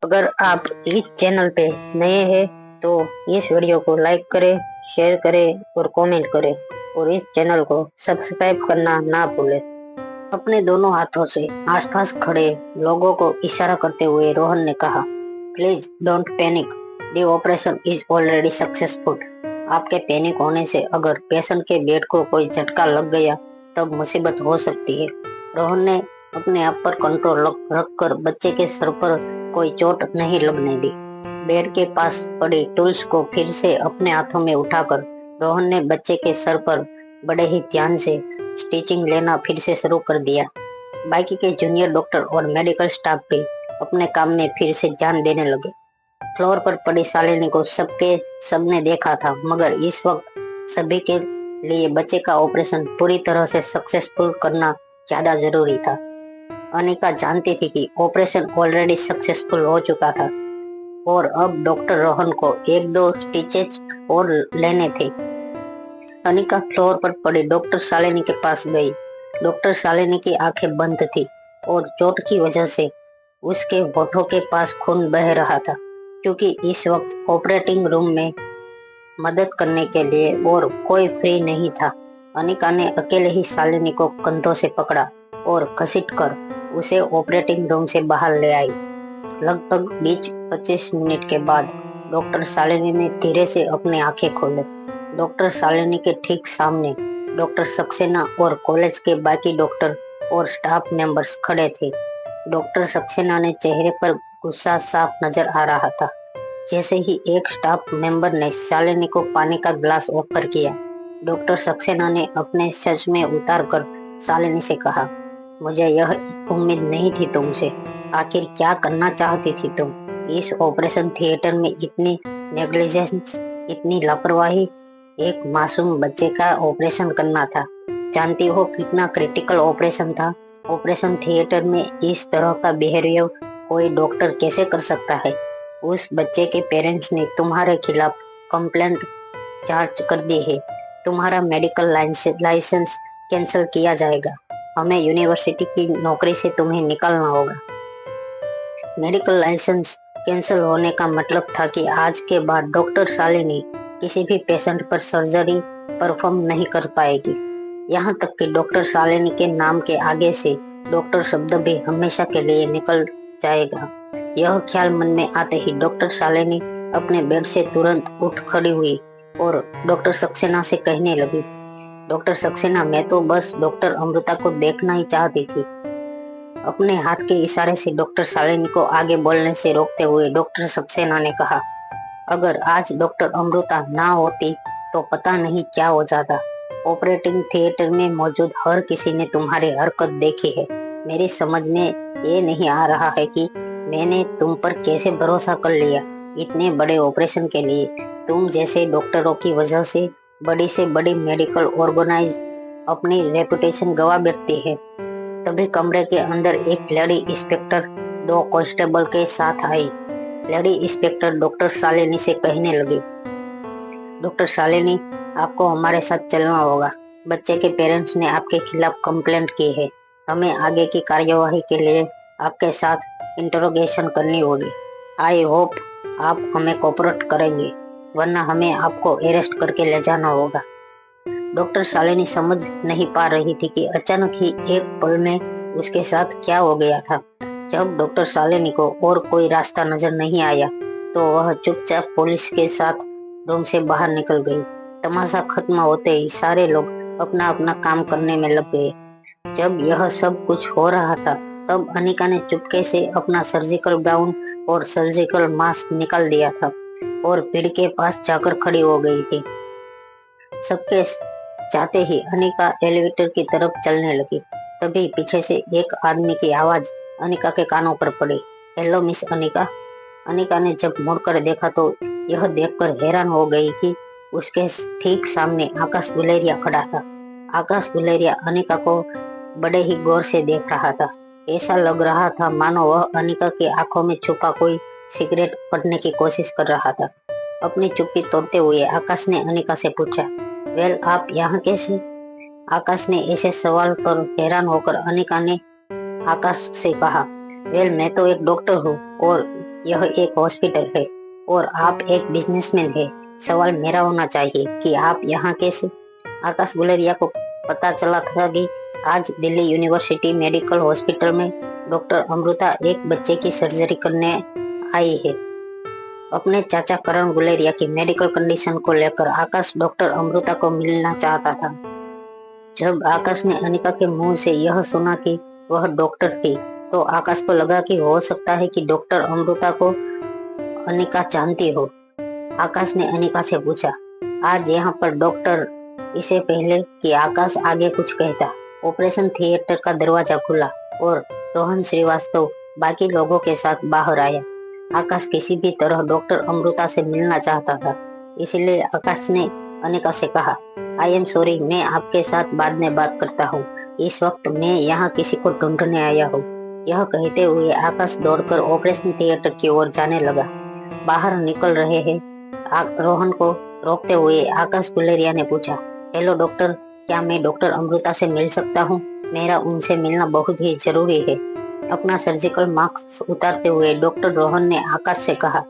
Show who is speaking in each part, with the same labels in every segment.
Speaker 1: अगर आप इस चैनल पे नए हैं तो इस वीडियो को लाइक करें, शेयर करें और कमेंट करें और इस चैनल को सब्सक्राइब करना ना भूलें। अपने दोनों हाथों से आसपास खड़े लोगों को इशारा करते हुए रोहन ने कहा, please don't panic, the operation is already successful. आपके पैनिक होने से अगर पेशेंट के बेड को कोई झटका लग गया तब मुसीबत हो सकती है। रोहन ने अपने आप पर कंट्रोल रखकर बच्चे के सर पर कोई चोट नहीं लगने दी। बेड के पास पड़ी टूल्स को फिर से अपने हाथों में उठाकर रोहन ने बच्चे के सर पर बड़े ही ध्यान से स्टिचिंग लेना फिर से शुरू कर दिया। बाकी के जूनियर डॉक्टर और मेडिकल स्टाफ भी अपने काम में फिर से ध्यान देने लगे। फ्लोर पर पड़ी शालिनी को सबने देखा था, मगर इस वक्त सभी के लिए बच्चे का ऑपरेशन पूरी तरह से सक्सेसफुल करना ज्यादा जरूरी था। अनिका जानती थी कि ऑपरेशन ऑलरेडी सक्सेसफुल हो चुका था और अब डॉक्टर रोहन को एक दो स्टिचेस और लेने थे। अनिका फ्लोर पर पड़ी डॉक्टर शालिनी के पास गई। डॉक्टर शालिनी की आंखें बंद थी और चोट की वजह से उसके होठों के पास खून बह रहा था। क्योंकि इस वक्त ऑपरेटिंग रूम में मदद करने के लिए और कोई फ्री नहीं था, अनिका ने अकेले ही शालिनी को कंधों से पकड़ा और घसीटकर उसे ऑपरेटिंग रूम से बाहर ले आई। लगभग 20-25 मिनट के बाद डॉक्टर शालिनी ने धीरे से अपनी आंखें खोले। डॉक्टर शालिनी के ठीक सामने डॉक्टर सक्सेना और कॉलेज के बाकी डॉक्टर और स्टाफ मेंबर्स खड़े थे। डॉक्टर सक्सेना ने चेहरे पर गुस्सा साफ नजर आ रहा था। जैसे ही एक स्टाफ मेंबर ने शालिनी को पानी का ग्लास ऑफर किया, डॉक्टर सक्सेना ने अपने सच में उतार कर शालिनी से कहा, मुझे यह उम्मीद नहीं थी तुमसे। आखिर क्या करना चाहती थी तुम? इस ऑपरेशन थिएटर में इतनी नेग्लिजेंस, इतनी लापरवाही, एक मासूम बच्चे का ऑपरेशन करना था। जानती हो कितना क्रिटिकल ऑपरेशन था? ऑपरेशन थिएटर में इस तरह का बिहेवियर कोई डॉक्टर कैसे कर सकता है? उस बच्चे के पेरेंट्स ने तुम्हारे खिलाफ कंप्लेंट चार्ज कर दी है। तुम्हारा मेडिकल लाइसेंस कैंसिल किया जाएगा। हमें यूनिवर्सिटी की नौकरी से तुम्हें निकालना होगा। मेडिकल लाइसेंस कैंसिल होने का मतलब था कि आज के बाद डॉक्टर शालिनी किसी भी पेशेंट पर सर्जरी परफॉर्म नहीं कर पाएगी। यहाँ तक कि डॉक्टर शालिनी के नाम के आगे से डॉक्टर शब्द भी हमेशा के लिए निकल जाएगा। यह ख्याल मन में आते ही डॉक्टर शालिनी अपने बेड से तुरंत उठ खड़ी हुई और डॉक्टर सक्सेना से कहने लगी, डॉक्टर सक्सेना, मैं तो बस डॉक्टर अमृता को देखना ही चाहती थी। अपने हाथ के इशारे से डॉक्टर शालिनी को आगे बोलने से रोकते हुए डॉक्टर सक्सेना ने कहा, अगर आज डॉक्टर अमृता ना होती तो पता नहीं क्या हो जाता। ऑपरेटिंग थिएटर में मौजूद हर किसी ने तुम्हारी हरकत देखी है। मेरी समझ में ये नहीं आ रहा है कि मैंने तुम पर कैसे भरोसा कर लिया। इतने बड़े ऑपरेशन के लिए तुम जैसे डॉक्टरों की वजह से बड़ी से बड़ी मेडिकल ऑर्गेनाइज अपनी रेपुटेशन गवा बैठती है। तभी कमरे के अंदर एक लेडी इंस्पेक्टर 2 कांस्टेबल के साथ आई। लेडी इंस्पेक्टर डॉक्टर शालिनी से कहने लगी, डॉक्टर शालिनी, आपको हमारे साथ चलना होगा। बच्चे के पेरेंट्स ने आपके खिलाफ कंप्लेंट की है। हमें आगे की कार्यवाही के लिए आपके साथ इंटरोगेशन करनी होगी। आई होप आप हमें कोऑपरेट करेंगे, वरना हमें आपको अरेस्ट करके ले जाना होगा। डॉक्टर शालिनी समझ नहीं पा रही थी कि अचानक ही एक पल में उसके साथ क्या हो गया था। जब डॉक्टर शालिनी को और कोई रास्ता नजर नहीं आया तो वह चुपचाप पुलिस के साथ रूम से बाहर निकल गई। तमाशा खत्म होते ही सारे लोग अपना अपना काम करने में लग गए। जब यह सब कुछ हो रहा था तब अनिका ने चुपके से अपना सर्जिकल गाउन और सर्जिकल मास्क निकाल दिया था और भीड़ के पास जाकर खड़ी हो गई थी। सबके जाते ही अनिका एलिवेटर की तरफ चलने लगी। तभी पीछे से एक आदमी की आवाज अनिका के कानों पर पड़ी, हेलो मिस अनिका। अनिका ने जब मुड़कर देखा तो यह देखकर हैरान हो गई कि उसके ठीक सामने आकाश गुलेरिया खड़ा था। आकाश गुलेरिया अनिका को बड़े ही गौर से देख रहा था। ऐसा लग रहा था मानो वह अनिका की आंखों में छुपा कोई सिगरेट पढ़ने की कोशिश कर रहा था। अपनी चुप्पी तोड़ते हुए आकाश ने अनिका से पूछा, वेल आप यहाँ कैसे? आकाश ने ऐसे सवाल पर हैरान होकर अनिका ने आकाश से कहा, वेल मैं तो एक डॉक्टर हूँ और यह एक हॉस्पिटल है और आप एक बिजनेसमैन है। सवाल मेरा होना चाहिए कि आप यहाँ कैसे? आकाश गुलेरिया को पता चला था कि आज दिल्ली यूनिवर्सिटी मेडिकल हॉस्पिटल में डॉक्टर अमृता एक बच्चे की सर्जरी करने आई है। अपने चाचा करण गुलेरिया की मेडिकल कंडीशन को लेकर आकाश डॉक्टर अमृता को मिलना चाहता था। जब आकाश ने अनिका के मुंह से यह सुना कि वह डॉक्टर थी, तो आकाश को लगा कि हो सकता है कि डॉक्टर अमृता को अनिका जानती हो। आकाश ने अनिका से पूछा, आज यहाँ पर डॉक्टर? इससे पहले कि आकाश आगे कुछ कहता, ऑपरेशन थिएटर का दरवाजा खुला और रोहन श्रीवास्तव बाकी लोगों के साथ बाहर आया। आकाश किसी भी तरह डॉक्टर अमृता से मिलना चाहता था, इसलिए आकाश ने अनिका से कहा, आई एम सॉरी, मैं आपके साथ बाद में बात करता हूँ। इस वक्त मैं यहाँ किसी को ढूंढने आया हूँ। यह कहते हुए आकाश दौड़कर ऑपरेशन थिएटर की ओर जाने लगा। बाहर निकल रहे हैं रोहन को रोकते हुए आकाश गुलेरिया ने पूछा, हेलो डॉक्टर, क्या मैं डॉक्टर अमृता से मिल सकता हूँ? मेरा उनसे मिलना बहुत ही जरूरी है। अपना सर्जिकल मास्क उतारते हुए डॉक्टर रोहन ने आकाश से कहा,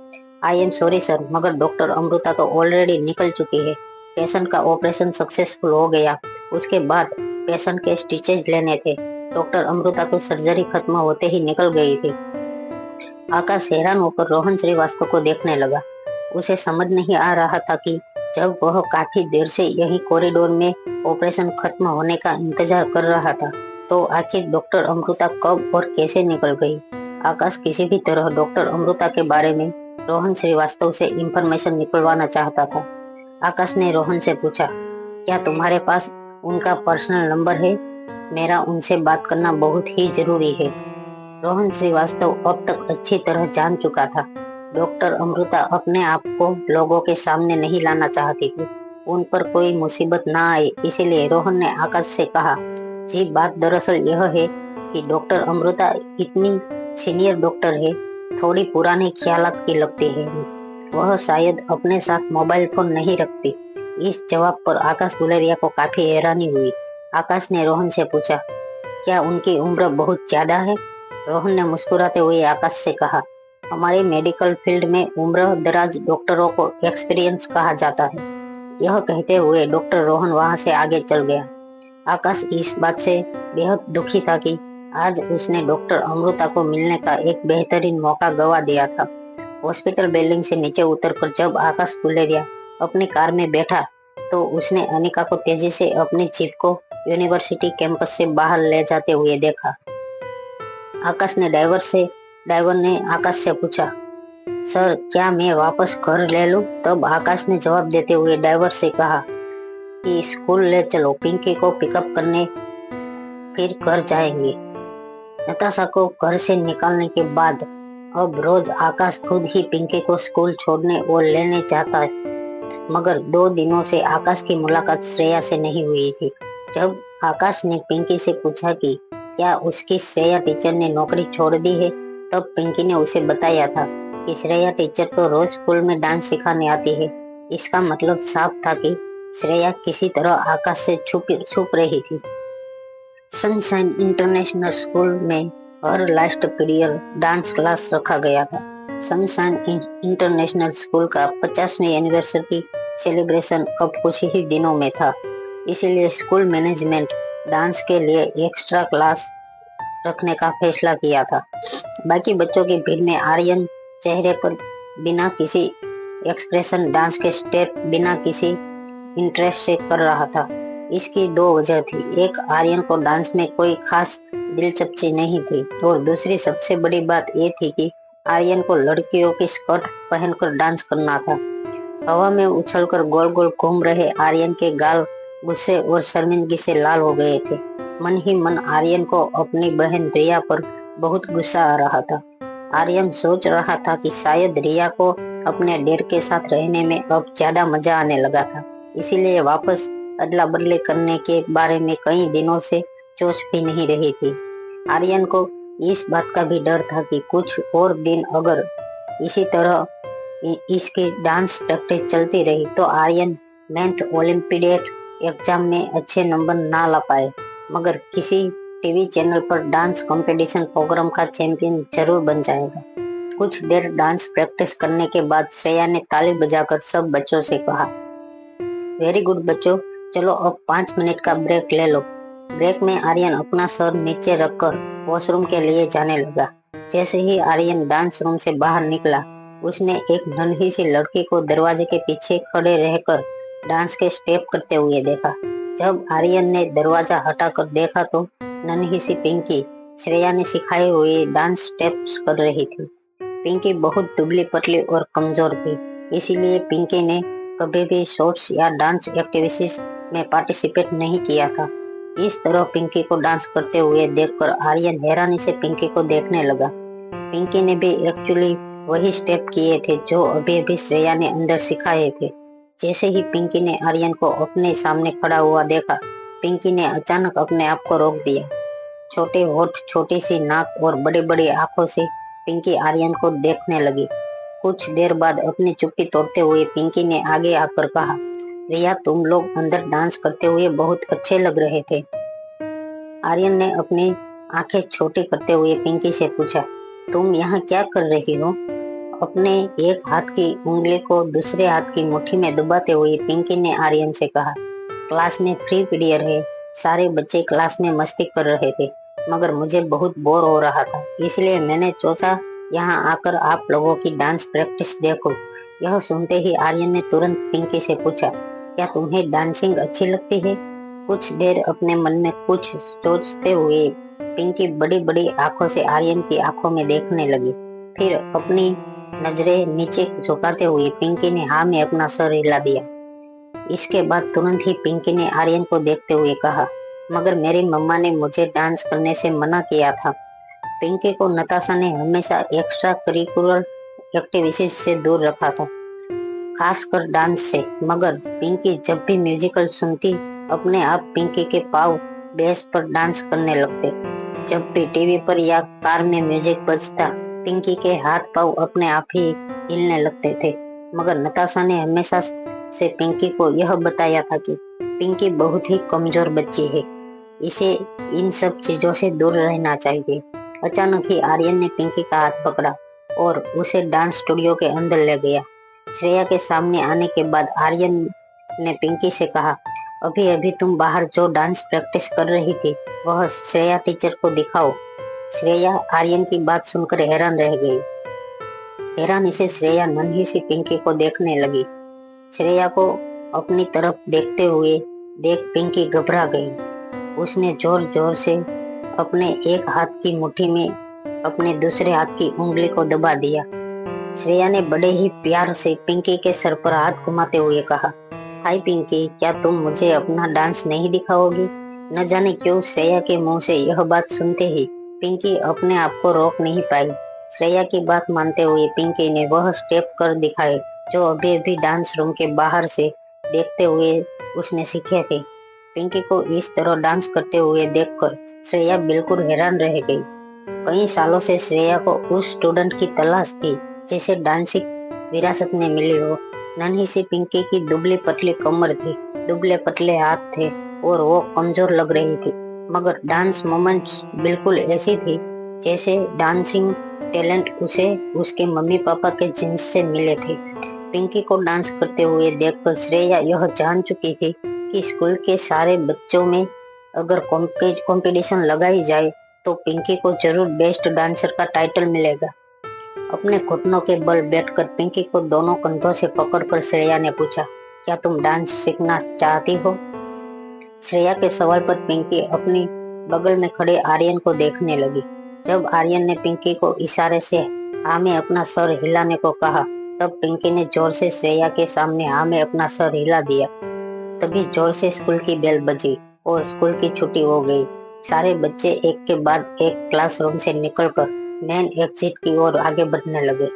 Speaker 1: आई एम सॉरी सर, मगर डॉक्टर अमृता तो ऑलरेडी निकल चुकी है। पेशेंट का ऑपरेशन सक्सेसफुल हो गया। उसके बाद पेशेंट के स्टिचेज लेने थे। डॉक्टर अमृता तो सर्जरी खत्म होते ही निकल गई थी। आकाश हैरान होकर रोहन श्रीवास्तव को देखने लगा। उसे समझ नहीं आ रहा था कि जब वह काफी देर से यही कॉरिडोर में ऑपरेशन खत्म होने का इंतजार कर रहा था, तो आखिर डॉक्टर अमृता कब और कैसे निकल गई। आकाश किसी भी तरह डॉक्टर अमृता के बारे में रोहन श्रीवास्तव से इंफॉर्मेशन निकलवाना चाहता था। आकाश ने रोहन से पूछा, क्या तुम्हारे पास उनका पर्सनल नंबर है? मेरा उनसे बात करना बहुत ही जरूरी है। रोहन श्रीवास्तव अब तक अच्छी तरह जान चुका था, डॉक्टर अमृता अपने आप को लोगों के सामने नहीं लाना चाहती थी। उन पर कोई मुसीबत ना आए, इसीलिए रोहन ने आकाश से कहा, जी बात दरअसल यह है कि डॉक्टर अमृता इतनी सीनियर डॉक्टर है, थोड़ी पुराने ख्यालात की लगती है। वह शायद अपने साथ मोबाइल फोन नहीं रखती। इस जवाब पर आकाश गुलेरिया को काफी हैरानी हुई। आकाश ने रोहन से पूछा, क्या उनकी उम्र बहुत ज्यादा है? रोहन ने मुस्कुराते हुए आकाश से कहा, हमारे मेडिकल फील्ड में उम्र दराज डॉक्टरों को एक्सपीरियंस कहा जाता है। यह कहते हुए डॉक्टर रोहन वहां से आगे चल गया। आकाश इस बात से बेहद दुखी था कि आज उसने डॉक्टर अमृता को मिलने का एक बेहतरीन मौका गवा दिया था। हॉस्पिटल बिल्डिंग से नीचे उतरकर जब आकाश गुलेरिया अपनी कार में बैठा, तो उसने अनिका को तेजी से अपनी जीप को यूनिवर्सिटी कैंपस से बाहर ले जाते हुए देखा। ड्राइवर ने आकाश से पूछा, सर क्या मैं वापस घर ले लूं? तब आकाश ने जवाब देते हुए ड्राइवर से कहा कि स्कूल ले चलो, पिंकी को पिकअप करने फिर घर जाएंगे। नताशा को घर से निकालने के बाद अब रोज आकाश खुद ही पिंकी को स्कूल छोड़ने और लेने जाता है, मगर 2 दिनों से आकाश की मुलाकात श्रेया से नहीं हुई थी। जब आकाश ने पिंकी से पूछा कि क्या उसकी श्रेया टीचर ने नौकरी छोड़ दी है, तब पिंकी ने उसे बताया था कि श्रेया टीचर तो रोज स्कूल में डांस सिखाने आती है। इसका मतलब साफ था कि श्रेया किसी तरह आकाश से छुप रही थी। सनशाइन इंटरनेशनल स्कूल में her last period dance class रखा गया था। सनशाइन इंटरनेशनल स्कूल का 50वीं एनिवर्सरी सेलिब्रेशन अब कुछ ही दिनों में था, इसलिए स्कूल मैनेजमेंट डांस के लिए एक्स्ट्रा क्लास रखने का फैसला किया था। बाकी बच्चों की भीड़ में आर्यन चेहरे पर बिना किसी एक्सप्रेशन डांस के स्टेप बिना किसी इंटरेस्ट से कर रहा था। इसकी 2 वजह थी, एक आर्यन को डांस में कोई खास दिलचस्पी नहीं थी और दूसरी सबसे बड़ी बात ये थी कि आर्यन को लड़कियों की स्कर्ट पहनकर डांस करना था। हवा में उछलकर गोल गोल घूम रहे आर्यन के गाल गुस्से और शर्मिंदगी से लाल हो गए थे। मन ही मन आर्यन को अपनी बहन रिया पर बहुत गुस्सा आ रहा था। आर्यन सोच रहा था कि शायद रिया को अपने डेर के साथ रहने में अब ज्यादा मजा आने लगा था, इसीलिए वापस अदला बदली करने के बारे में कई दिनों से सोच भी नहीं रही थी। आर्यन को इस बात का भी डर था कि कुछ और दिन अगर इसी तरह इसकी डांस प्रैक्टिस चलती रही तो आर्यन मेंथ ओलंपियाड एग्जाम में अच्छे नंबर ना ला पाए, मगर किसी टीवी चैनल पर डांस कंपटीशन प्रोग्राम का चैंपियन जरूर बन जाएगा। कुछ देर डांस प्रैक्टिस करने के बाद श्रेया ने ताली बजाकर सब बच्चों से कहा, वेरी गुड बच्चों, चलो अब 5 मिनट का ब्रेक ले लो। ब्रेक में आर्यन अपना सर नीचे रखकर वॉशरूम के लिए जाने लगा। जैसे ही आर्यन डांस रूम से बाहर निकला, उसने एक नन्ही सी लड़की को दरवाजे के पीछे खड़े रहकर डांस के स्टेप करते हुए देखा। जब आर्यन ने दरवाजा हटाकर देखा तो नन्ही सी पिंकी श्रेया ने सिखाए हुए डांस स्टेप्स कर रही थी। पिंकी बहुत दुबली पतली और कमजोर थी, इसीलिए पिंकी ने कभी भी शॉर्ट्स या डांस एक्टिविटीज में पार्टिसिपेट नहीं किया था। इस तरह पिंकी को डांस करते हुए देखकर आर्यन हैरानी से पिंकी को देखने लगा। पिंकी ने भी एक्चुअली वही स्टेप किए थे जो अभी अभी श्रेया ने अंदर सिखाए थे। जैसे ही पिंकी ने आर्यन को अपने सामने खड़ा हुआ देखा, पिंकी ने अचानक अपने आप को रोक दिया। छोटे होठ, छोटी सी नाक और बड़ी बड़ी आंखों से पिंकी आर्यन को देखने लगी। कुछ देर बाद अपनी चुप्पी तोड़ते हुए पिंकी ने आगे आकर कहा, रिया, तुम लोग अंदर डांस करते हुए बहुत अच्छे लग रहे थे। आर्यन ने अपनी आंखें छोटी करते हुए पिंकी से पूछा, तुम यहाँ क्या कर रही हो? अपने एक हाथ की उंगली को दूसरे हाथ की मुट्ठी में दबाते हुए पिंकी ने आर्यन से कहा, क्लास में फ्री पीरियड है, सारे बच्चे क्लास में मस्ती कर रहे थे, मगर मुझे बहुत बोर हो रहा था, इसलिए मैंने सोचा यहाँ आकर आप लोगों की डांस प्रैक्टिस देखो। यह सुनते ही आर्यन ने तुरंत पिंकी से पूछा, क्या तुम्हें डांसिंग अच्छी लगती है? कुछ देर अपने मन में कुछ सोचते हुए पिंकी बड़ी बड़ी आंखों से आर्यन की आंखों में देखने लगी। फिर अपनी नजरें नीचे झुकाते हुए पिंकी ने हाँ में अपना सर हिला दिया। इसके बाद तुरंत ही पिंकी ने आर्यन को देखते हुए कहा, मगर मेरी मम्मा ने मुझे डांस करने से मना किया था। पिंकी को नताशा ने हमेशा एक्स्ट्रा करिकुलर एक्टिविटीज से दूर रखा था, खासकर डांस से, मगर पिंकी जब भी म्यूजिकल सुनती, अपने आप पिंकी के पाँव बेस पर डांस करने लगते। जब भी टीवी पर या कार में म्यूजिक बजता, पिंकी के हाथ पाँव अपने आप ही हिलने लगते थे। मगर नताशा ने हमेशा से पिंकी को यह बताया था कि पिंकी बहुत ही कमजोर बच्ची है, इसे इन सब चीजों से दूर रहना चाहिए। अचानक ही आर्यन ने पिंकी का हाथ पकड़ा और उसे डांस स्टूडियो के अंदर ले गया। श्रेया के सामने आने के बाद आर्यन ने पिंकी से कहा, अभी अभी तुम बाहर जो डांस प्रैक्टिस कर रही थी, वह श्रेया टीचर को दिखाओ। श्रेया आर्यन की बात सुनकर हैरान रह गई। हैरानी से श्रेया नन्ही सी पिंकी को देखने लगी। श्रेया को अपनी तरफ देखते हुए देख पिंकी घबरा गई। उसने जोर जोर से अपने एक हाथ की मुट्ठी में अपने दूसरे हाथ की उंगली को दबा दिया। श्रेया ने बड़े ही प्यार से पिंकी के सर पर हाथ घुमाते हुए कहा, हाय पिंकी, क्या तुम मुझे अपना डांस नहीं दिखाओगी? न जाने क्यों श्रेया के मुंह से यह बात सुनते ही पिंकी अपने आप को रोक नहीं पाई। श्रेया की बात मानते हुए पिंकी ने वह स्टेप कर दिखाए जो अभी अभी डांस रूम के बाहर से देखते हुए उसने सीखे थे। पिंकी को इस तरह डांस करते हुए देखकर श्रेया बिल्कुल हैरान रह गई। कई सालों से श्रेया को उस स्टूडेंट की तलाश थी जिसे डांसिंग विरासत में मिली हो। नन्ही सी पिंकी की दुबली पतली कमर थी, दुबले पतले हाथ थे और वो कमजोर लग रही थी, मगर डांस मोमेंट्स बिल्कुल ऐसी थी जैसे डांसिंग टैलेंट उसे उसके मम्मी पापा के जीन्स से मिले थे। पिंकी को डांस करते हुए देखकर श्रेया यह जान चुकी थी कि स्कूल के सारे बच्चों में अगर कंपटीशन लगाई जाए तो पिंकी को जरूर बेस्ट डांसर का टाइटल मिलेगा। अपने घुटनों के बल बैठकर पिंकी को दोनों कंधों से पकड़कर श्रेया ने पूछा, क्या तुम डांस सीखना चाहती हो? श्रेया के सवाल पर पिंकी अपनी बगल में खड़े आर्यन को देखने लगी। जब आर्यन ने पिंकी को इशारे से हाँ में अपना सर हिलाने को कहा, तब पिंकी ने जोर से श्रेया के सामने हाँ में अपना सर हिला दिया। तभी जोर से स्कूल की बेल बजी और स्कूल की छुट्टी हो गई। सारे बच्चे एक के बाद एक क्लासरूम से निकलकर मेन एग्जिट की ओर आगे बढ़ने लगे।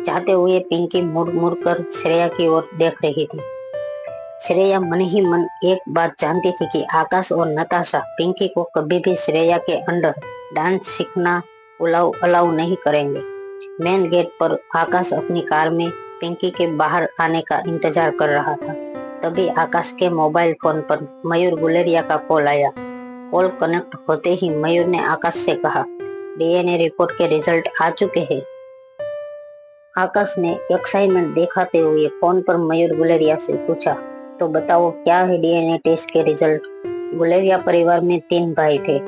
Speaker 1: जाते हुए पिंकी मुड़ मुड़ कर श्रेया की ओर देख रही थी। श्रेया मन ही मन एक बात जानती थी कि आकाश और नताशा पिंकी को कभी भी श्रेया के अंडर डांस सीखना अलाउ नहीं करेंगे। मेन गेट पर आकाश अपनी कार में पिंकी के बाहर आने का इंतजार कर रहा था। तभी आकाश के मोबाइल फोन पर मयूर गुलेरिया का कॉल आया। कॉल कनेक्ट होते ही मयूर ने आकाश से कहा, डीएनए रिपोर्ट के रिजल्ट आ चुके हैं। आकाश ने एक्साइटमेंट दिखाते हुए फोन पर मयूर गुलेरिया से पूछा, तो बताओ क्या है डीएनए टेस्ट के रिजल्ट। गुलेरिया परिवार में 3 भाई थे,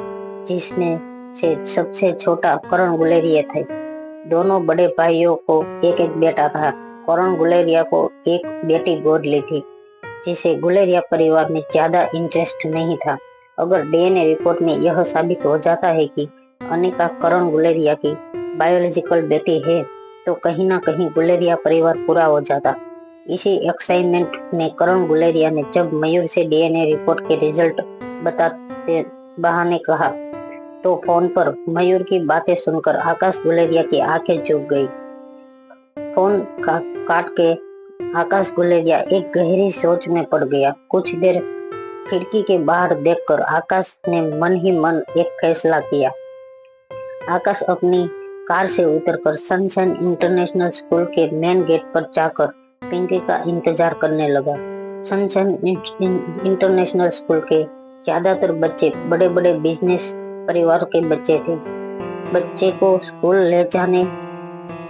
Speaker 1: जिसमें से सबसे छोटा करण गुलेरिया थे। दोनों बड़े भाइयों को एक एक बेटा था। करण गुलेरिया को एक बेटी गोद ली थी, जिसे गुलेरिया परिवार में ज्यादा इंटरेस्ट नहीं था। अगर डीएनए रिपोर्ट में यह साबित हो जाता है कि अनिका करण गुलेरिया की बायोलॉजिकल बेटी है, तो कहीं ना कहीं गुलेरिया परिवार पूरा हो जाता। इसी एक्साइटमेंट में करण गुलेरिया ने जब मयूर से डीएनए रिपोर्ट के रिजल्ट बताते बहाने कहा, तो फोन पर मयूर की बातें सुनकर आकाश गुलेरिया की आंखें झुक गई। फोन काट के आकाश गुलेरिया एक गहरी सोच में पड़ गया। कुछ देर खिड़की के बाहर देखकर आकाश ने मन ही मन एक फैसला किया। आकाश अपनी कार से उतरकर सनशाइन इंटरनेशनल स्कूल के मेन गेट पर जाकर पिंकी का इंतजार करने लगा। सनशाइन इंटरनेशनल स्कूल के ज्यादातर बच्चे बड़े बड़े बिजनेस परिवार के बच्चे थे। बच्चे को स्कूल ले जाने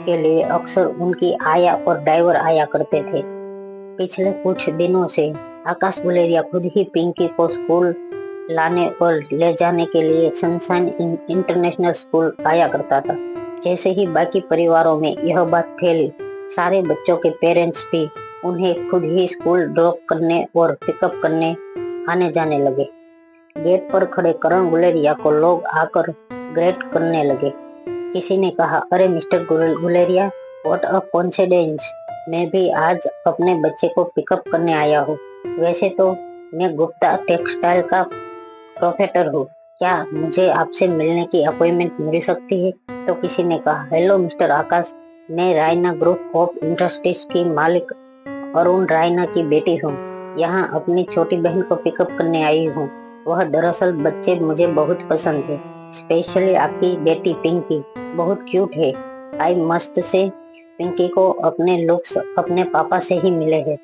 Speaker 1: के लिए अक्सर उनकी आया और ड्राइवर आया करते थे। पिछले कुछ दिनों से आकाश गुलेरिया खुद ही पिंकी को स्कूल लाने और ले जाने के लिए सनशाइन इंटरनेशनल स्कूल आया करता था। जैसे ही बाकी परिवारों में यह बात फैली, सारे बच्चों के पेरेंट्स भी उन्हें खुद ही स्कूल ड्रॉप करने और पिकअप करने आने जाने लगे। गेट पर खड़े करण गुलेरिया को लोग आकर ग्रेट करने लगे। किसी ने कहा, अरे mister Guleria, what a coincidence, मैं भी आज अपने बच्चे को पिकअप करने आया हूँ। वैसे तो मैं गुप्ता टेक्सटाइल का प्रोफेसर हूँ, क्या मुझे आपसे मिलने की अपॉइंटमेंट मिल सकती है। तो किसी ने कहा, हेलो मिस्टर आकाश, मैं रायना ग्रुप ऑफ इंडस्ट्रीज की मालिक अरुण रायना की बेटी हूँ। यहाँ अपनी छोटी बहन को पिकअप करने आई हूँ। वह दरअसल बच्चे मुझे बहुत पसंद है, स्पेशली आपकी बेटी पिंकी, बहुत क्यूट है। आई मस्त से पिंकी को अपने लुक्स अपने पापा से ही मिले हैं।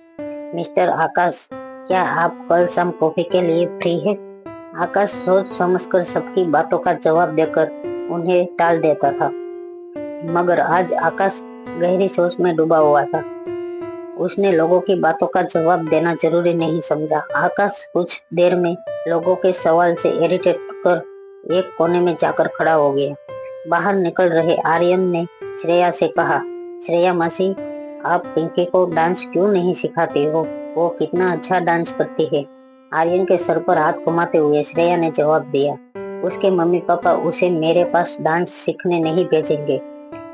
Speaker 1: मिस्टर आकाश, क्या आप कल शाम कॉफी के लिए फ्री है। आकाश सोच समझकर सबकी बातों का जवाब देकर उन्हें टाल देता था, मगर आज आकाश गहरी सोच में डूबा हुआ था। उसने लोगों की बातों का जवाब देना जरूरी नहीं समझा। आकाश कुछ देर में लोगों के सवाल से इरिटेट कर एक कोने में जाकर खड़ा हो गया। बाहर निकल रहे आर्यन ने श्रेया से कहा, श्रेया मासी, आप पिंकी को डांस क्यों नहीं सिखाती हो, वो कितना अच्छा डांस करती है। आर्यन के सर पर हाथ घुमाते हुए श्रेया ने जवाब दिया, उसके मम्मी पापा उसे मेरे पास डांस सीखने नहीं भेजेंगे।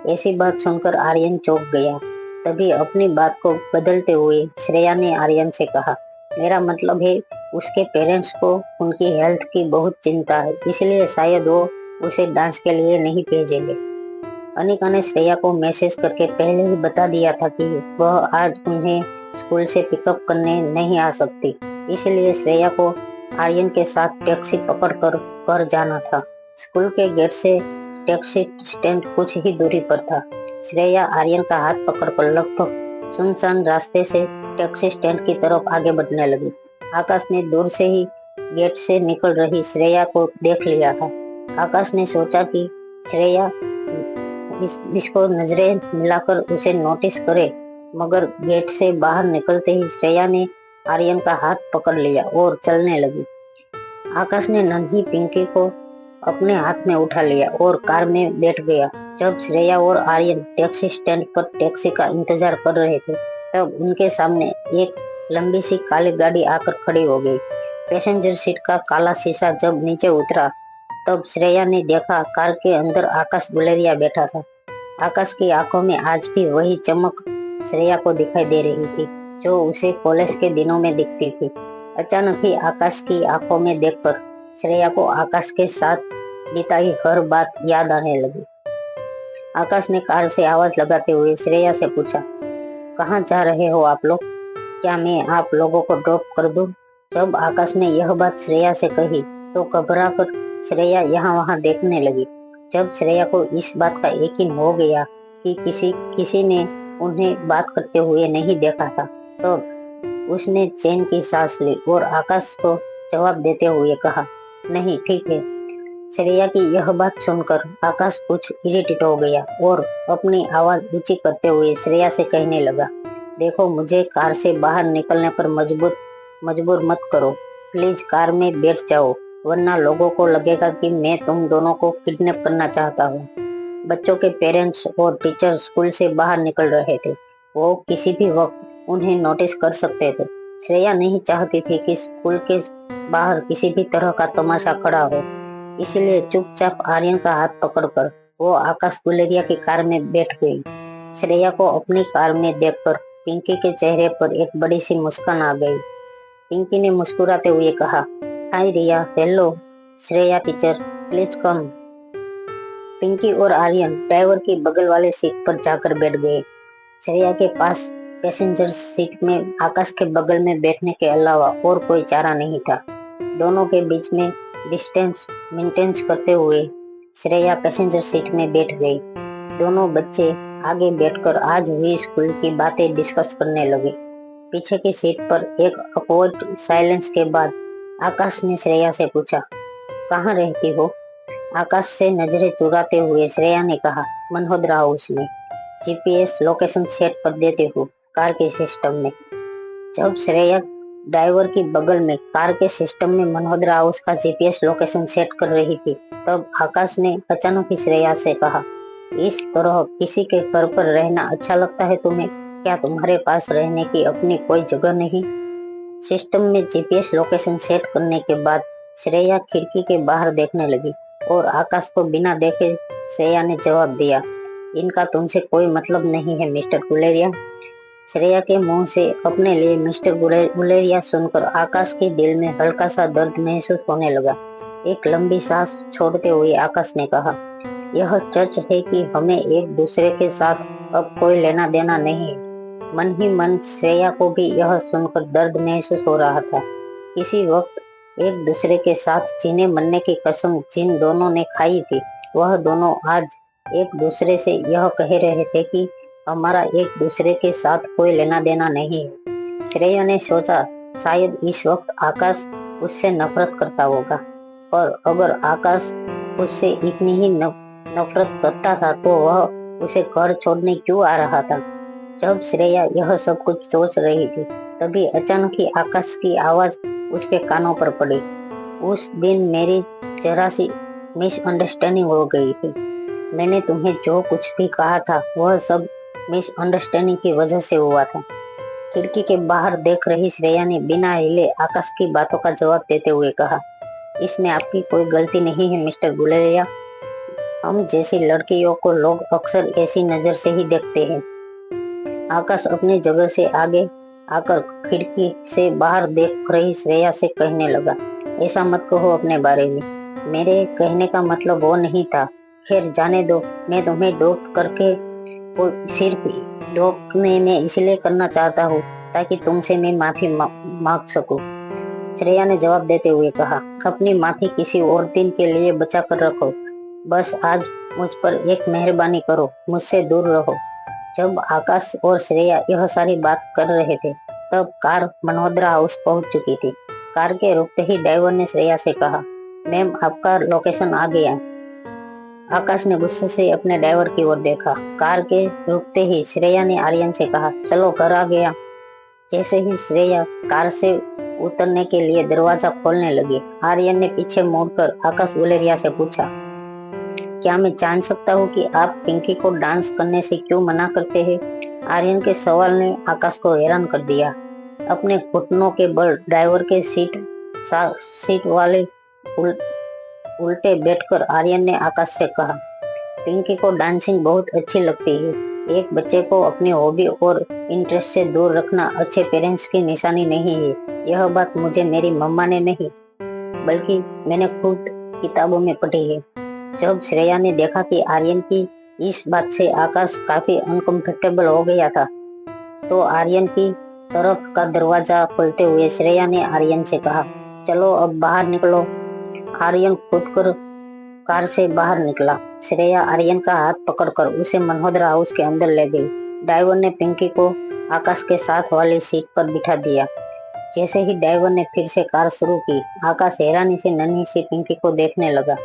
Speaker 1: ऐसी बात सुनकर आर्यन चौंक गया। तभी अपनी बात को बदलते हुए श्रेया ने आर्यन से कहा, मेरा मतलब है उसके पेरेंट्स को उनकी हेल्थ की बहुत चिंता है, इसलिए शायद वो उसे डांस के लिए नहीं भेजेंगे। अनिका ने श्रेया को मैसेज करके पहले ही बता दिया था कि वह आज उन्हें स्कूल से पिकअप करने नहीं आ सकती, इसलिए श्रेया को आर्यन के साथ टैक्सी पकड़कर घर जाना था। स्कूल के गेट से टैक्सी स्टैंड कुछ ही दूरी पर था। श्रेया आर्यन का हाथ पकड़कर लगभग सुनसान रास्ते से टैक्सी स्टैंड की तरफ आगे बढ़ने लगी। आकाश ने दूर से ही गेट से निकल रही श्रेया को देख लिया था। आकाश ने सोचा कि श्रेया इसको नजरें मिलाकर उसे नोटिस करे, मगर गेट से बाहर निकलते ही श्रेया ने आर्यन का हाथ पकड़ लिया और चलने लगी। आकाश ने नन्ही पिंकी को अपने हाथ में उठा लिया और कार में बैठ गया। जब श्रेया और आर्यन टैक्सी स्टैंड पर टैक्सी का इंतजार कर रहे थे, तब उनके सामने एक लंबी सी काली गाड़ी आकर खड़ी हो गई। पैसेंजर सीट का काला शीशा जब नीचे उतरा, तब श्रेया ने देखा कार के अंदर आकाश गुलेरिया बैठा था। आकाश की आंखों में आज भी वही चमक श्रेया को दिखाई दे रही थी, जो उसे कॉलेज के दिनों में दिखती थी। अचानक ही आकाश की आंखों में देखकर श्रेया को आकाश के साथ बिताई हर बात याद आने लगी। आकाश ने कार से आवाज लगाते हुए श्रेया से पूछा, कहाँ जा रहे हो आप लोग, क्या मैं आप लोगों को ड्रॉप कर दूं? जब आकाश ने यह बात श्रेया से कही, तो घबराकर श्रेया यहाँ वहाँ देखने लगी। जब श्रेया को इस बात का यकीन हो गया कि किसी ने उन्हें बात करते हुए नहीं देखा था, तो उसने चैन की सांस ली और आकाश को जवाब देते हुए कहा, नहीं ठीक है, श्रेया की यह बात सुनकर आकाश कुछ इरिटेट हो गया और अपनी आवाज ऊंची करते हुए श्रेया से कहने लगा, देखो मुझे कार से बाहर निकलने पर मजबूर मत करो। प्लीज कार में बैठ जाओ, वरना लोगों को लगेगा कि मैं तुम दोनों को किडनैप करना चाहता हूँ। बच्चों के पेरेंट्स और टीचर स्कूल से बाहर निकल रहे थे। वो किसी भी वक्त उन्हें नोटिस कर सकते थे। श्रेया नहीं चाहती थी कि स्कूल के बाहर किसी भी तरह का तमाशा खड़ा हो, इसलिए चुपचाप आर्यन का हाथ पकड़कर वो आकाश गुलेरिया की कार में बैठ गई। श्रेया को अपनी कार में देखकर पिंकी के चेहरे पर एक बड़ी सी मुस्कान आ गई। पिंकी ने मुस्कुराते हुए कहा, hi Riya, hello Shreya teacher, please come. Pinky और आर्यन ड्राइवर की बगल वाले सीट पर जाकर बैठ गए। श्रेया के पास पैसेंजर सीट में आकाश के बगल में बैठने के अलावा और कोई चारा नहीं था। दोनों के बीच में डिस्टेंस मेंटेन करते हुए श्रेया पैसेंजर सीट में बैठ गई। दोनों बच्चे आगे बैठकर आज हुई स्कूल की बातें डिस्कस करने लगे। पीछे की सीट पर एक अकवर्ड साइलेंस के बाद आकाश ने श्रेया से पूछा, कहाँ रहती हो? आकाश से नजरें चुराते हुए श्रेया ने कहा, मनहोदरा हाउस में। जीपीएस लोकेशन सेट कर देते हो कार के सिस्टम में। जब श्रेया ड्राइवर की बगल में कार के सिस्टम में मनहोदरा हाउस का जीपीएस लोकेशन सेट कर रही थी, तब आकाश ने अचानक ही श्रेया से कहा, इस तरह किसी के घर पर रहना अच्छा लगता है तुम्हें? क्या तुम्हारे पास रहने की अपनी कोई जगह नहीं? सिस्टम में जीपीएस लोकेशन सेट करने के बाद श्रेया खिड़की के बाहर देखने लगी और आकाश को बिना देखे श्रेया ने जवाब दिया, इनका तुमसे कोई मतलब नहीं है मिस्टर गुलेरिया। श्रेया के मुंह से अपने लिए मिस्टर गुलेरिया सुनकर आकाश के दिल में हल्का सा दर्द महसूस होने लगा। एक लंबी सांस छोड़ते हुए आकाश ने कहा, यह सच है कि हमें एक दूसरे के साथ अब कोई लेना देना नहीं है। मन ही मन श्रेया को भी यह सुनकर दर्द महसूस हो रहा था। किसी वक्त एक दूसरे के साथ जीने मरने की कसम जिन दोनों ने खाई थी, वह दोनों आज एक दूसरे से यह कह रहे थे कि हमारा एक दूसरे के साथ कोई लेना देना नहीं है। श्रेया ने सोचा, शायद इस वक्त आकाश उससे नफरत करता होगा, पर अगर आकाश उससे इतनी ही नफरत करता था तो वह उसे घर छोड़ने क्यों आ रहा था? जब श्रेया यह सब कुछ सोच रही थी, तभी अचानक ही आकाश की आवाज उसके कानों पर पड़ी। उस दिन मेरी जरा सी मिसअंडरस्टैंडिंग हो गई थी। मैंने तुम्हें जो कुछ भी कहा था वह सब मिसअंडरस्टैंडिंग की वजह से हुआ था। खिड़की के बाहर देख रही श्रेया ने बिना हिले आकाश की बातों का जवाब देते हुए कहा, इसमें आपकी कोई गलती नहीं है मिस्टर गुलेरिया। हम जैसी लड़कियों को लोग अक्सर ऐसी नजर से ही देखते हैं। आकाश अपनी जगह से आगे आकर खिड़की से बाहर देख रही श्रेया से कहने लगा, ऐसा मत कहो अपने बारे में, मेरे कहने का मतलब वो नहीं था। खैर जाने दो, मैं तुम्हें डॉक्ट करके सिर्फ डॉक्टने में इसलिए करना चाहता हूँ ताकि तुमसे मैं माफी मांग सकूं। श्रेया ने जवाब देते हुए कहा, अपनी माफी किसी और दिन के लिए बचा कर रखो, बस आज मुझ पर एक मेहरबानी करो, मुझसे दूर रहो। जब आकाश और श्रेया यह सारी बात कर रहे थे, तब कार मनोदरा हाउस पहुंच चुकी थी। कार के रुकते ही ड्राइवर ने श्रेया से कहा, मैम आपका लोकेशन आ गया। आकाश ने गुस्से से अपने ड्राइवर की ओर देखा। कार के रुकते ही श्रेया ने आर्यन से कहा, चलो घर आ गया। जैसे ही श्रेया कार से उतरने के लिए दरवाजा खोलने लगी, आर्यन ने पीछे मुड़कर आकाश गुलेरिया से पूछा, क्या मैं जान सकता हूँ कि आप पिंकी को डांस करने से क्यों मना करते हैं? आर्यन के सवाल ने आकाश को हैरान कर दिया। अपने घुटनों के बल ड्राइवर के सीट वाले उल्टे बैठकर आर्यन ने आकाश से कहा, पिंकी को डांसिंग बहुत अच्छी लगती है। एक बच्चे को अपनी हॉबी और इंटरेस्ट से दूर रखना अच्छे पेरेंट्स की निशानी नहीं है। यह बात मुझे मेरी मम्मा ने नहीं, बल्कि मैंने खुद किताबों में पढ़ी है। जब श्रेया ने देखा कि आर्यन की इस बात से आकाश काफी अनकंफर्टेबल हो गया था, तो आर्यन की तरफ का दरवाजा खोलते हुए श्रेया ने आर्यन से कहा, चलो अब बाहर निकलो। आर्यन कूदकर कार से बाहर निकला। श्रेया आर्यन का हाथ पकड़कर उसे मनोदरा हाउस के अंदर ले गई। ड्राइवर ने पिंकी को आकाश के साथ वाली सीट पर बिठा दिया। जैसे ही ड्राइवर ने फिर से कार शुरू की, आकाश हैरानी से नन्ही सी पिंकी को देखने लगा।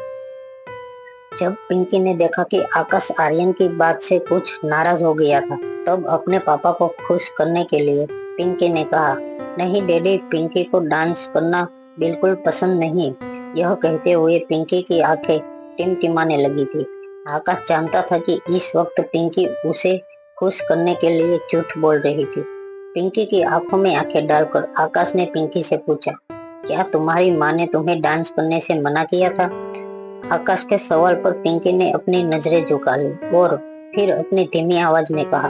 Speaker 1: जब पिंकी ने देखा कि आकाश आर्यन की बात से कुछ नाराज हो गया था, तब अपने पापा को खुश करने के लिए पिंकी ने कहा, नहीं डैडी, पिंकी को डांस करना बिल्कुल पसंद नहीं। यह कहते हुए पिंकी की आंखें टिमटिमाने लगी थी। आकाश जानता था कि इस वक्त पिंकी उसे खुश करने के लिए झूठ बोल रही थी। पिंकी की आंखों में आंखें डालकर आकाश ने पिंकी से पूछा, क्या तुम्हारी माँ ने तुम्हें डांस करने से मना किया था? आकाश के सवाल पर पिंकी ने अपनी नजरें झुका ली और फिर अपनी धीमी आवाज में कहा,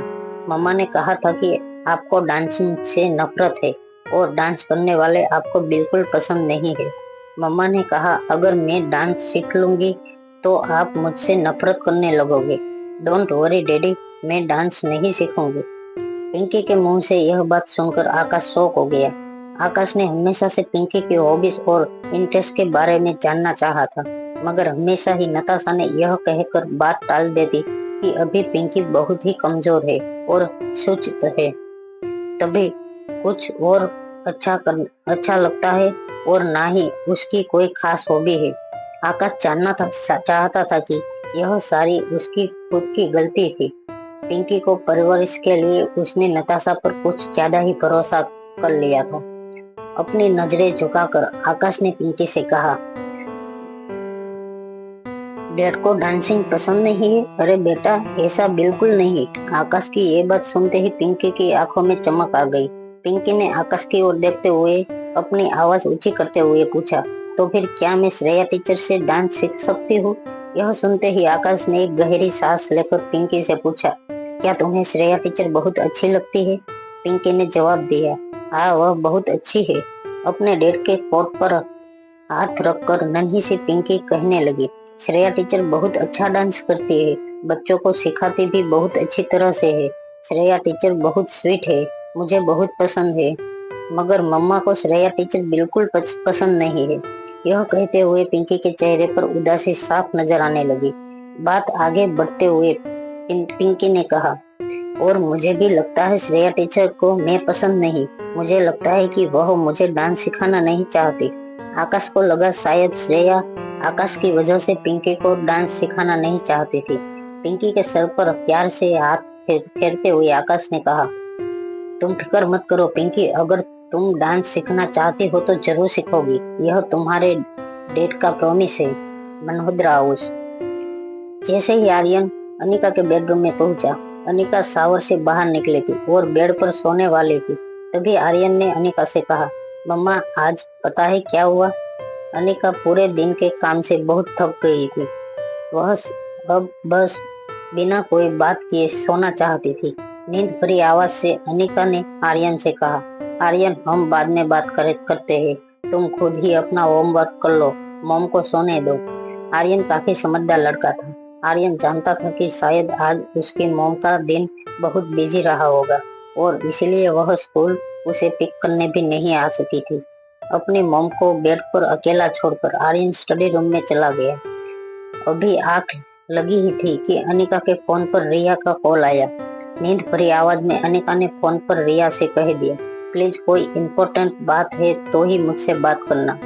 Speaker 1: मम्मा ने कहा था कि आपको डांसिंग से नफरत है और डांस करने वाले आपको बिल्कुल पसंद नहीं है। मम्मा ने कहा, अगर मैं डांस सीख लूंगी तो आप मुझसे नफरत करने लगोगे। डोंट वरी डैडी, मैं डांस नहीं सीखूंगी। पिंकी के मुंह से यह बात सुनकर आकाश शॉक हो गया। आकाश ने हमेशा से पिंकी की हॉबीज और इंटरेस्ट के बारे में जानना चाहा था, मगर हमेशा ही नताशा ने यह कहकर बात टाल देती कि अभी पिंकी बहुत ही कमजोर है और सुचित है, तभी कुछ और अच्छा लगता है और ना ही उसकी कोई खास हॉबी है। आकाश चाहता था कि यह सारी उसकी खुद की गलती थी। पिंकी को परवरिश के लिए उसने नताशा पर कुछ ज्यादा ही भरोसा कर लिया था। अपनी नजरें झुकाकर आकाश ने पिंकी से कहा, डैड को डांसिंग पसंद नहीं है? अरे बेटा, ऐसा बिल्कुल नहीं। आकाश की ये बात सुनते ही पिंकी की आंखों में चमक आ गई। पिंकी ने आकाश की ओर देखते हुए अपनी आवाज ऊंची करते हुए पूछा, तो फिर क्या मैं श्रेया टीचर से डांस सीख सकती हूँ? यह सुनते ही आकाश ने एक गहरी सांस लेकर पिंकी से पूछा, क्या तुम्हें श्रेया टीचर बहुत अच्छी लगती है? पिंकी ने जवाब दिया, हाँ, वह बहुत अच्छी है। अपने डैड के कोट पर हाथ रखकर नन्ही सी पिंकी कहने लगी, श्रेया टीचर बहुत अच्छा डांस करती है, बच्चों को सिखाती भी बहुत अच्छी तरह से है। श्रेया टीचर बहुत स्वीट है, मुझे बहुत पसंद है, मगर मम्मा को श्रेया टीचर बिल्कुल पसंद नहीं है। यह कहते हुए पिंकी के चेहरे पर उदासी साफ नजर आने लगी। बात आगे बढ़ते हुए पिंकी ने कहा, और मुझे भी लगता है श्रेया टीचर को मैं पसंद नहीं। मुझे लगता है कि वह मुझे डांस सिखाना नहीं चाहती। आकाश को लगा शायद श्रेया आकाश की वजह से पिंकी को डांस सिखाना नहीं चाहती थी। पिंकी के सर पर प्यार से हाथ फेरते हुए आकाश ने कहा, तुम फिक्र मत करो पिंकी, अगर तुम डांस सीखना चाहती हो तो जरूर सीखोगी। यह तुम्हारे डैड का प्रॉमिस है। मनोहद्रा हाउस। जैसे ही आर्यन अनिका के बेडरूम में पहुंचा, अनिका शावर से बाहर निकली थी और बेड पर सोने वाली थी। तभी आर्यन ने अनिका से कहा, मम्मा, आज पता है क्या हुआ? अनिका पूरे दिन के काम से बहुत थक गई थी। वह अब बस बिना कोई बात किए सोना चाहती थी। नींद भरी आवाज से अनिका ने आर्यन से कहा, आर्यन, हम बाद में बात करते हैं, तुम खुद ही अपना होमवर्क कर लो, मॉम को सोने दो। आर्यन काफी समझदार लड़का था। आर्यन जानता था कि शायद आज उसकी मॉम का दिन बहुत बिजी रहा होगा और इसलिए वह स्कूल उसे पिक करने भी नहीं आ सकी थी। अपनी मॉम को बेड पर अकेला छोड़कर आर्यन स्टडी रूम में चला गया। अभी आंख लगी ही थी कि अनिका के फोन पर रिया का कॉल आया। नींद भरी आवाज में अनिका ने फोन पर रिया से कह दिया, प्लीज कोई इम्पोर्टेंट बात है तो ही मुझसे बात करना।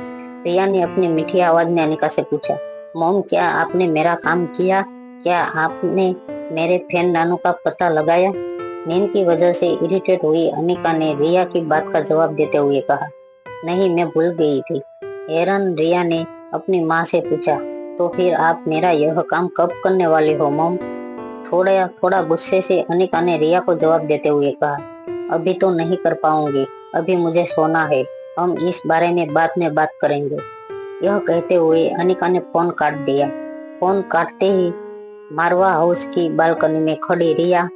Speaker 1: रिया ने अपनी मीठी आवाज में अनिका से पूछा, मॉम, क्या आपने मेरा काम किया? क्या आपने मेरे फैन नानू का पता लगाया? नींद की वजह से इरिटेट हुई अनिका ने रिया की बात का जवाब देते हुए कहा, नहीं, मैं भूल गई थी। हैरान रिया ने अपनी माँ से पूछा, तो फिर आप मेरा यह काम कब करने वाले हो मॉम? थोड़ा गुस्से से अनिका ने रिया को जवाब देते हुए कहा, अभी तो नहीं कर पाऊंगी, अभी मुझे सोना है, हम इस बारे में बाद में बात करेंगे। यह कहते हुए अनिका ने फोन काट दिया। फोन काटते ही मारवा हाउस की बालकनी में खड़ी रिया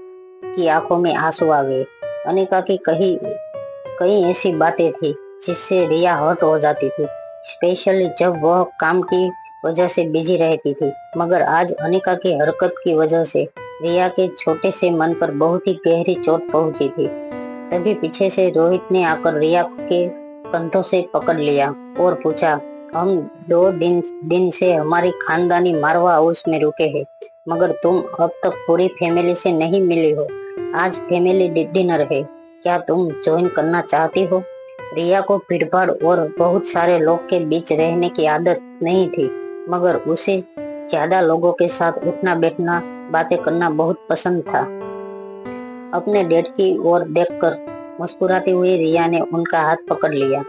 Speaker 1: की आंखों में आंसू आ गए। अनिका की कई ऐसी बातें थी जिससे रिया हर्ट हो जाती थी, स्पेशली जब वह काम की वजह से बिजी रहती थी। मगर आज अनिका की हरकत की वजह से रिया के छोटे से मन पर बहुत ही गहरी चोट पहुंची थी। तभी पीछे से रोहित ने आकर रिया के कंधों से पकड़ लिया और पूछा, हम 2 दिन से हमारी खानदानी मारवा हाउस में रुके हैं, मगर तुम अब तक पूरी फैमिली से नहीं मिली हो। आज फैमिली डिनर है, क्या तुम ज्वाइन करना चाहती हो? रिया को भीड़भाड़ और बहुत सारे लोग के बीच रहने की आदत नहीं थी, मगर उसे ज्यादा लोगों के साथ उठना बैठना बातें करना बहुत पसंद था। अपने डैड की ओर देखकर मुस्कुराती हुई रिया ने उनका हाथ पकड़ लिया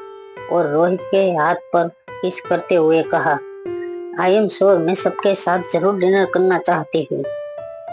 Speaker 1: और रोहित के हाथ पर किस करते हुए कहा, आई एम श्योर मैं सबके साथ जरूर डिनर करना चाहती हूँ।